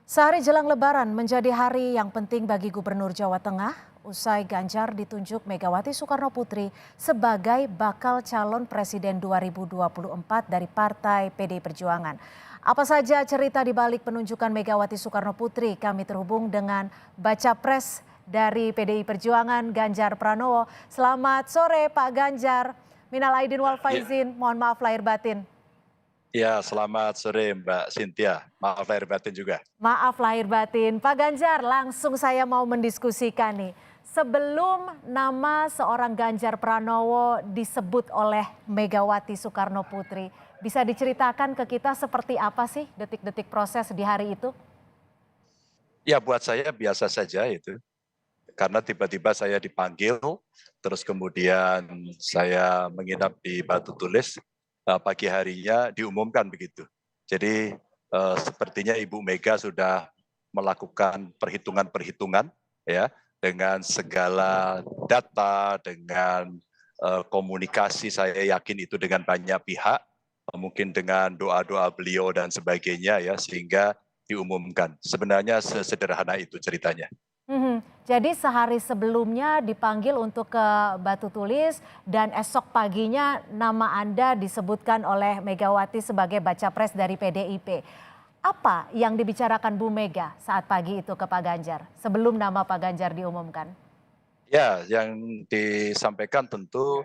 Sehari jelang Lebaran menjadi hari yang penting bagi Gubernur Jawa Tengah. Usai Ganjar ditunjuk Megawati Soekarno Putri sebagai bakal calon Presiden 2024 dari Partai PDI Perjuangan. Apa saja cerita di balik penunjukan Megawati Soekarno Putri? Kami terhubung dengan Baca Pres dari PDI Perjuangan, Ganjar Pranowo. Selamat sore Pak Ganjar. Minal aidin wal Ya, faizin, mohon maaf lahir batin. ya, selamat sore Mbak Cynthia. Maaf lahir batin juga. Maaf lahir batin. Pak Ganjar, langsung saya mau mendiskusikan nih. Sebelum nama seorang Ganjar Pranowo disebut oleh Megawati Soekarno Putri, bisa diceritakan ke kita seperti apa sih detik-detik proses di hari itu? Ya buat saya biasa saja itu. Karena tiba-tiba saya dipanggil, terus kemudian saya menginap di Batu Tulis, pagi harinya diumumkan begitu. Jadi sepertinya Ibu Mega sudah melakukan perhitungan-perhitungan ya dengan segala data, dengan komunikasi saya yakin itu dengan banyak pihak, mungkin dengan doa-doa beliau dan sebagainya ya sehingga diumumkan. Sebenarnya sesederhana itu ceritanya. Mhm. Jadi sehari sebelumnya dipanggil untuk ke Batu Tulis dan esok paginya nama Anda disebutkan oleh Megawati sebagai baca pres dari PDIP. Apa yang dibicarakan Bu Mega saat pagi itu ke Pak Ganjar sebelum nama Pak Ganjar diumumkan? Ya, yang disampaikan tentu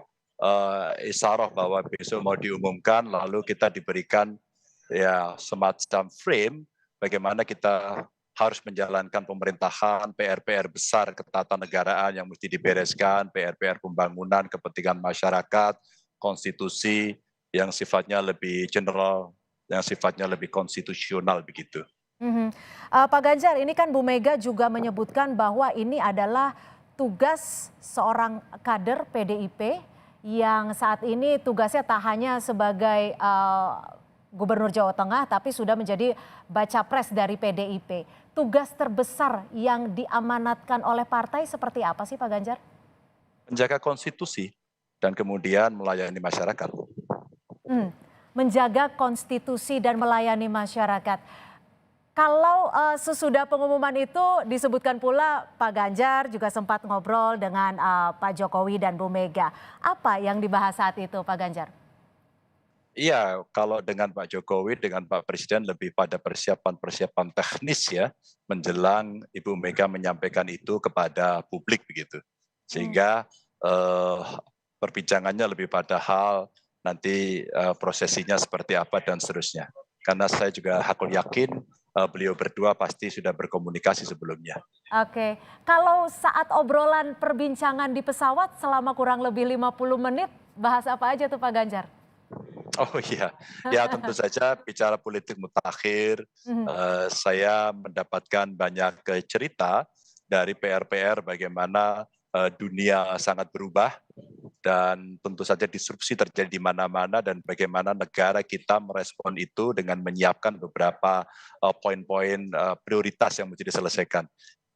isyarah bahwa besok mau diumumkan, lalu kita diberikan ya semacam frame bagaimana kita harus menjalankan pemerintahan, PR-PR besar ketatanegaraan yang mesti dibereskan, PR-PR pembangunan, kepentingan masyarakat, konstitusi yang sifatnya lebih general, yang sifatnya lebih konstitusional begitu. Mhm. Pak Ganjar, ini kan Bu Mega juga menyebutkan bahwa ini adalah tugas seorang kader PDIP yang saat ini tugasnya tak hanya sebagai Gubernur Jawa Tengah, tapi sudah menjadi baca pres dari PDIP. Tugas terbesar yang diamanatkan oleh partai seperti apa sih Pak Ganjar? Menjaga konstitusi dan kemudian melayani masyarakat. Hmm, menjaga konstitusi dan melayani masyarakat. Kalau, sesudah pengumuman itu disebutkan pula Pak Ganjar juga sempat ngobrol dengan, Pak Jokowi dan Bu Mega. Apa yang dibahas saat itu Pak Ganjar? Iya, kalau dengan Pak Jokowi, dengan Pak Presiden lebih pada persiapan-persiapan teknis ya, menjelang Ibu Mega menyampaikan itu kepada publik begitu. Mmm, Sehingga perbincangannya lebih pada hal nanti prosesinya seperti apa dan seterusnya. Karena saya juga hakul yakin beliau berdua pasti sudah berkomunikasi sebelumnya. oke. Kalau saat obrolan perbincangan di pesawat selama kurang lebih 50 menit, bahas apa aja tuh Pak Ganjar? Oh iya, ya tentu saja bicara politik mutakhir, Mhm, saya mendapatkan banyak cerita dari PR-PR bagaimana dunia sangat berubah dan tentu saja disrupsi terjadi di mana-mana dan bagaimana negara kita merespon itu dengan menyiapkan beberapa poin-poin prioritas yang mesti diselesaikan.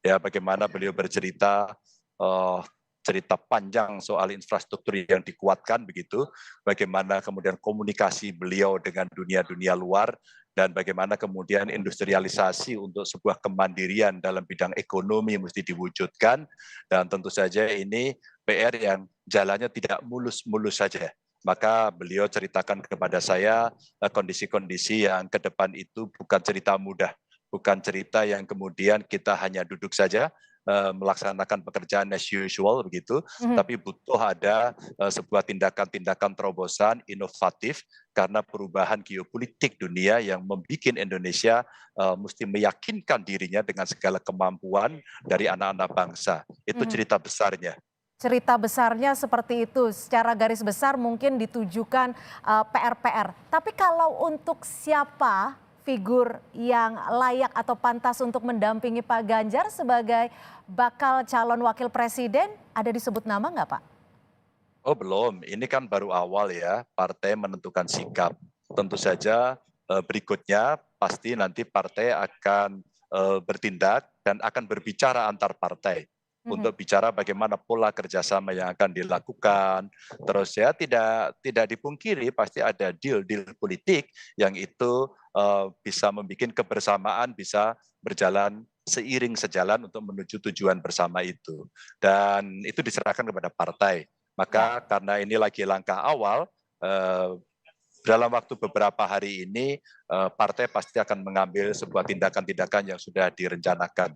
Ya, bagaimana beliau bercerita eh, cerita panjang soal infrastruktur yang dikuatkan begitu, bagaimana kemudian komunikasi beliau dengan dunia-dunia luar dan bagaimana kemudian industrialisasi untuk sebuah kemandirian dalam bidang ekonomi mesti diwujudkan dan tentu saja ini PR yang jalannya tidak mulus-mulus saja. Maka beliau ceritakan kepada saya kondisi-kondisi yang ke depan itu bukan cerita mudah, bukan cerita yang kemudian kita hanya duduk saja melaksanakan pekerjaan as usual begitu, mhm. tapi butuh ada sebuah tindakan-tindakan terobosan inovatif karena perubahan geopolitik dunia yang membuat Indonesia mesti meyakinkan dirinya dengan segala kemampuan dari anak-anak bangsa. Itu Mhm. cerita besarnya. Cerita besarnya seperti itu, secara garis besar mungkin ditujukan, PR-PR. Tapi kalau untuk siapa figur yang layak atau pantas untuk mendampingi Pak Ganjar sebagai bakal calon wakil presiden, ada disebut nama nggak, Pak? Oh belum, ini kan baru awal ya, partai menentukan sikap. Tentu saja berikutnya pasti nanti partai akan bertindak dan akan berbicara antar partai Mhm, untuk bicara bagaimana pola kerjasama yang akan dilakukan. Terus ya tidak dipungkiri pasti ada deal-deal politik yang itu bisa membuat kebersamaan bisa berjalan seiring sejalan untuk menuju tujuan bersama itu. Dan itu diserahkan kepada partai. Maka karena ini lagi langkah awal, dalam waktu beberapa hari ini partai pasti akan mengambil sebuah tindakan-tindakan yang sudah direncanakan.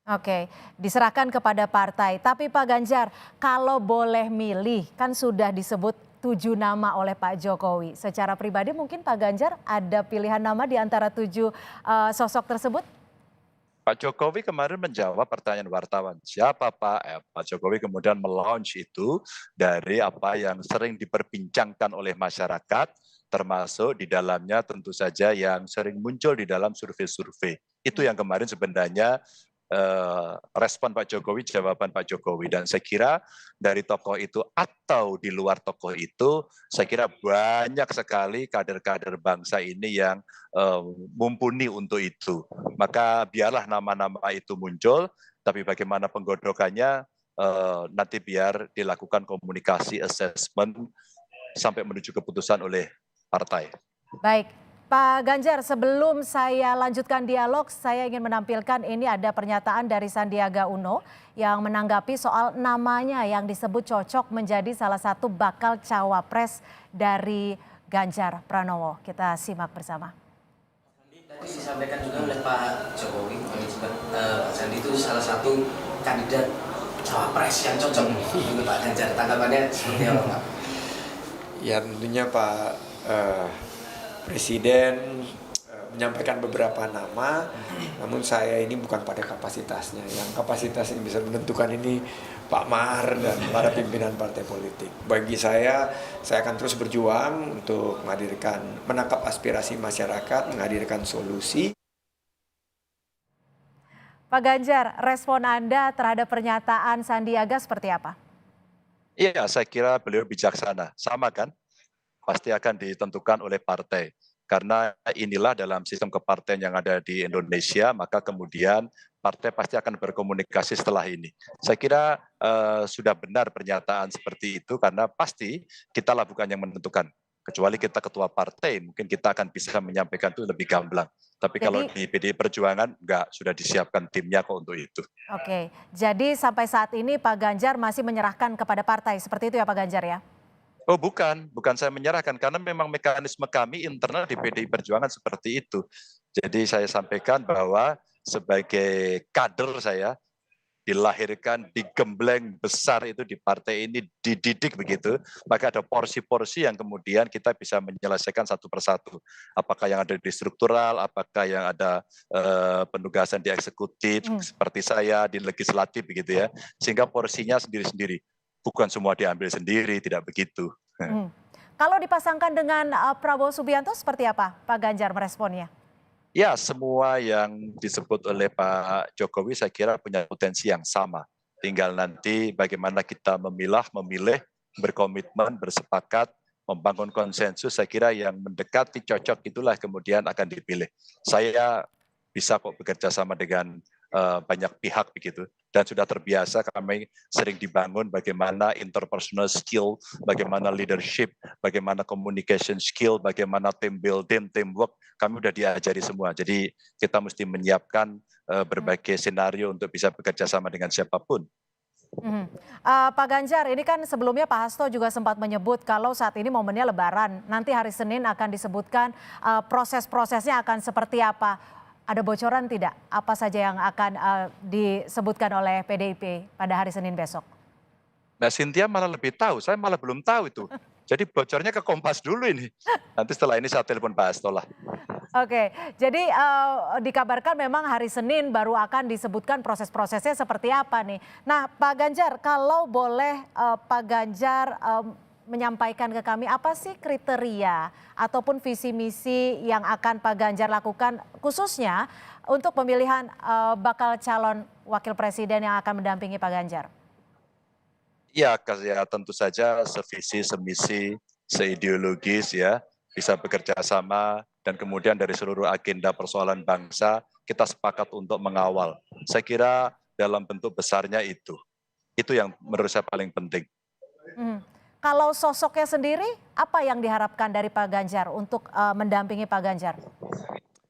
Oke, diserahkan kepada partai. Tapi Pak Ganjar, kalau boleh milih, kan sudah disebut 7 nama oleh Pak Jokowi. Secara pribadi mungkin Pak Ganjar ada pilihan nama di antara 7 sosok tersebut? Pak Jokowi kemarin menjawab pertanyaan wartawan, siapa Pak? Pak Jokowi kemudian melaunch itu dari apa yang sering diperbincangkan oleh masyarakat, termasuk di dalamnya tentu saja yang sering muncul di dalam survei-survei. Itu yang kemarin sebenarnya respon Pak Jokowi, jawaban Pak Jokowi. Dan saya kira dari tokoh itu atau di luar tokoh itu, saya kira banyak sekali kader-kader bangsa ini yang mumpuni untuk itu. Maka biarlah nama-nama itu muncul, tapi bagaimana penggodokannya nanti biar dilakukan komunikasi, assessment, sampai menuju keputusan oleh partai. Baik, Pak Ganjar, sebelum saya lanjutkan dialog, saya ingin menampilkan ini ada pernyataan dari Sandiaga Uno yang menanggapi soal namanya yang disebut cocok menjadi salah satu bakal cawapres dari Ganjar Pranowo. Kita simak bersama. Tadi disampaikan juga oleh Pak Jokowi, Pak Sandi itu salah satu kandidat cawapres yang cocok untuk Pak Ganjar. Tanggapannya seperti apa, Pak? Ya tentunya Pak Presiden menyampaikan beberapa nama, namun saya ini bukan pada kapasitasnya. Yang kapasitas yang bisa menentukan ini Pak Mar dan para pimpinan partai politik. Bagi saya akan terus berjuang untuk menangkap aspirasi masyarakat, menghadirkan solusi. Pak Ganjar, respon Anda terhadap pernyataan Sandiaga seperti apa? Iya, saya kira beliau bijaksana. Sama kan? Pasti akan ditentukan oleh partai. Karena inilah dalam sistem kepartaian yang ada di Indonesia, maka kemudian partai pasti akan berkomunikasi setelah ini. Saya kira sudah benar pernyataan seperti itu, karena pasti kitalah bukan yang menentukan. Kecuali kita ketua partai, mungkin kita akan bisa menyampaikan itu lebih gamblang. Tapi kalau di PDI Perjuangan, enggak, sudah disiapkan timnya kok untuk itu. Oke, jadi sampai saat ini Pak Ganjar masih menyerahkan kepada partai, seperti itu ya Pak Ganjar ya? Oh bukan saya menyerahkan, karena memang mekanisme kami internal di PDI Perjuangan seperti itu. Jadi saya sampaikan bahwa sebagai kader saya, dilahirkan, digembleng besar itu di partai ini, dididik begitu, maka ada porsi-porsi yang kemudian kita bisa menyelesaikan satu persatu. Apakah yang ada di struktural, apakah yang ada penugasan di eksekutif, seperti saya, di legislatif begitu ya, sehingga porsinya sendiri-sendiri. Bukan semua diambil sendiri, tidak begitu. Kalau dipasangkan dengan Prabowo Subianto seperti apa Pak Ganjar meresponnya? Ya, semua yang disebut oleh Pak Jokowi saya kira punya potensi yang sama. Tinggal nanti bagaimana kita memilih, berkomitmen, bersepakat, membangun konsensus, saya kira yang mendekati cocok itulah kemudian akan dipilih. Saya bisa kok bekerja sama dengan banyak pihak begitu, dan sudah terbiasa kami sering dibangun bagaimana interpersonal skill, bagaimana leadership, bagaimana communication skill, bagaimana team building, teamwork, kami sudah diajari semua. Jadi kita mesti menyiapkan berbagai skenario untuk bisa bekerja sama dengan siapapun. Pak Ganjar, ini kan sebelumnya Pak Hasto juga sempat menyebut kalau saat ini momennya Lebaran, nanti hari Senin akan disebutkan proses-prosesnya akan seperti apa. Ada bocoran tidak? Apa saja yang akan disebutkan oleh PDIP pada hari Senin besok? Mbak Cynthia malah lebih tahu, saya malah belum tahu itu. Jadi bocornya ke Kompas dulu ini. Nanti setelah ini saya telepon Pak Hasto lah. Oke, jadi dikabarkan memang hari Senin baru akan disebutkan proses-prosesnya seperti apa nih. Nah Pak Ganjar, kalau boleh Pak Ganjar menyampaikan ke kami apa sih kriteria ataupun visi misi yang akan Pak Ganjar lakukan khususnya untuk pemilihan bakal calon wakil presiden yang akan mendampingi Pak Ganjar? Ya, tentu saja sevisi, semisi, seideologis ya, bisa bekerja sama dan kemudian dari seluruh agenda persoalan bangsa kita sepakat untuk mengawal. Saya kira dalam bentuk besarnya itu yang menurut saya paling penting. Kalau sosoknya sendiri, apa yang diharapkan dari Pak Ganjar untuk mendampingi Pak Ganjar?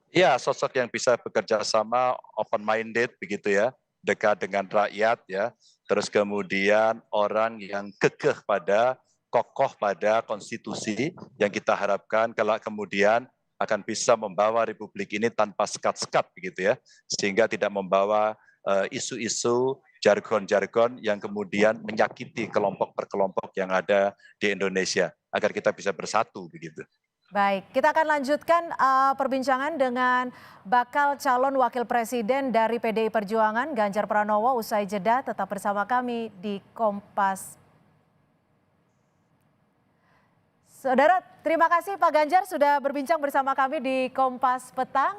Ya, sosok yang bisa bekerja sama, open minded begitu ya, dekat dengan rakyat ya. Terus kemudian orang yang kekeh pada, kokoh pada konstitusi yang kita harapkan kalau kemudian akan bisa membawa republik ini tanpa sekat-sekat begitu ya. Sehingga tidak membawa isu-isu, jargon-jargon yang kemudian menyakiti kelompok per kelompok yang ada di Indonesia agar kita bisa bersatu begitu. Baik, kita akan lanjutkan perbincangan dengan bakal calon wakil presiden dari PDI Perjuangan, Ganjar Pranowo, usai jeda. Tetap bersama kami di Kompas. Saudara, terima kasih Pak Ganjar sudah berbincang bersama kami di Kompas Petang.